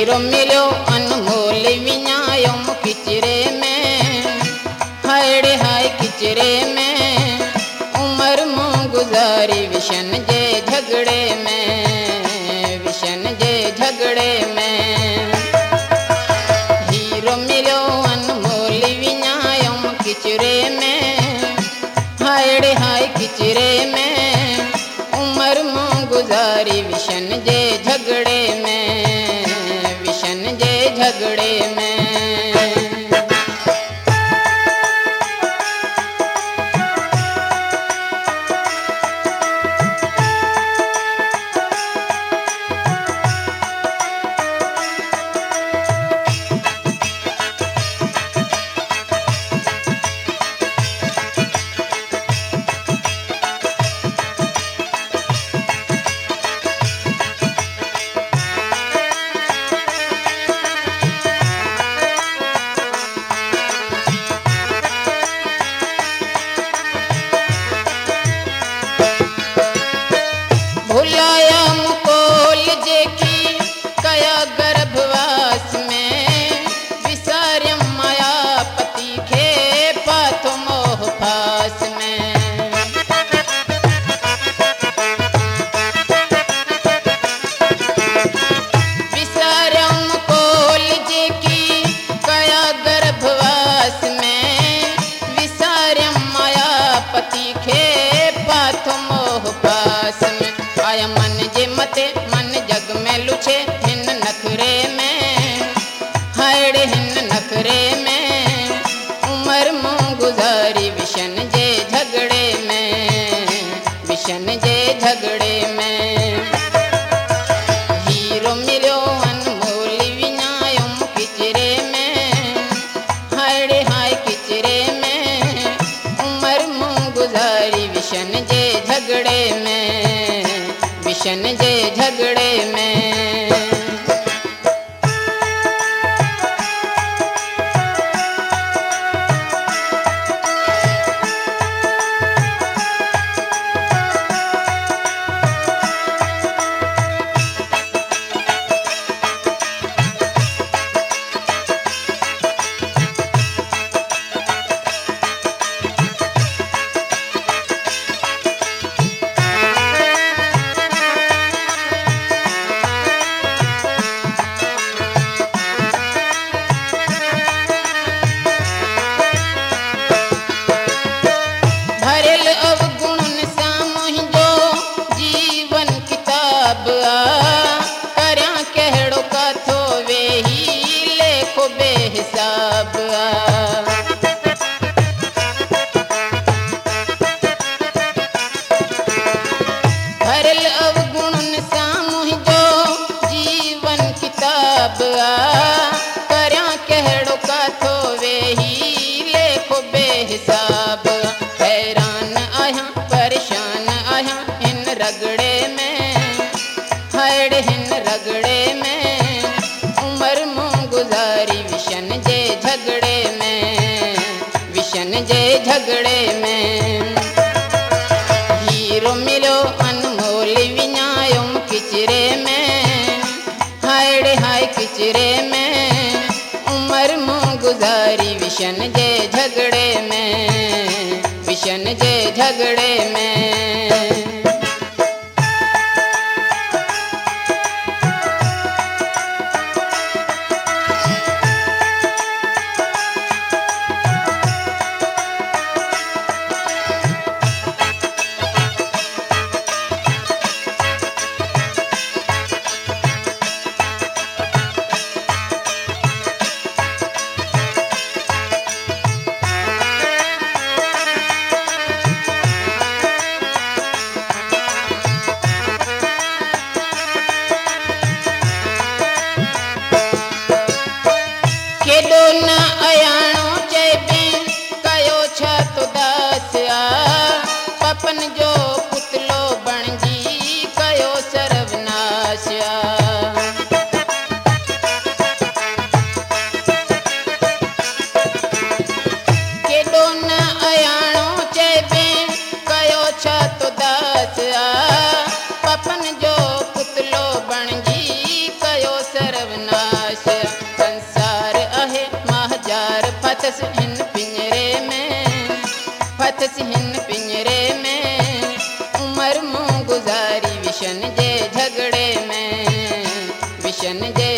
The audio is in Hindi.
हीरो मिलो अनमोल विञायो किचरे में, हाय रे हाय किचरे में उम्र मूं गुजारी विशन जे झगड़े में, विशन जे झगड़े में। हीरो मिलो अनमोल विञायो किचरे में, हाय रे हाय किचरे में उम्र मूं गुजारी विशन जे झगड़े में, विशन जे झगड़े में। भुलाया मुकोल जे की कया गर्भवास में, विसार्यम माया पति खे पाथो मोह फास में। विसार्यम मुकोल जे की कया गर्भवास में, विसार्यम माया पति खे पाथो मोह फास में। आया मन जे मते मन जग में लुछे हिन नखरे में, हाय रे हिन नखरे में उम्र मूं गुजारी विशन जे झगड़े में, विशन जे झगड़े में। हीरो मिलो अनमोल विञायो किचरे में, हाय रे हाय किचरे में उम्र मूं गुजारी विशन जे झगड़े में, विशन जे झगड़े में। हिसाब भरल अवगुणन सामुह जो जीवन किताब करया कहड़ो काथो वेही लेखो बेहिसाब। हैरान आया परेशान आया हिन रगड़े में, हाय रे हिन रगड़े में उम्र मूं गुजारी विशन जे झगड़े में, विशन जे झगड़े में। हीरो मिलो अनमोल विञायो किचरे में, हाय रे हाय किचरे में उम्र मूं गुजारी विशन जे झगड़े में, विशन जे झगड़े में। फतसिन पिंजरे में, फतसिन पिंजरे में, उमर मुँह गुजारी विशन जे झगड़े में, विशन जे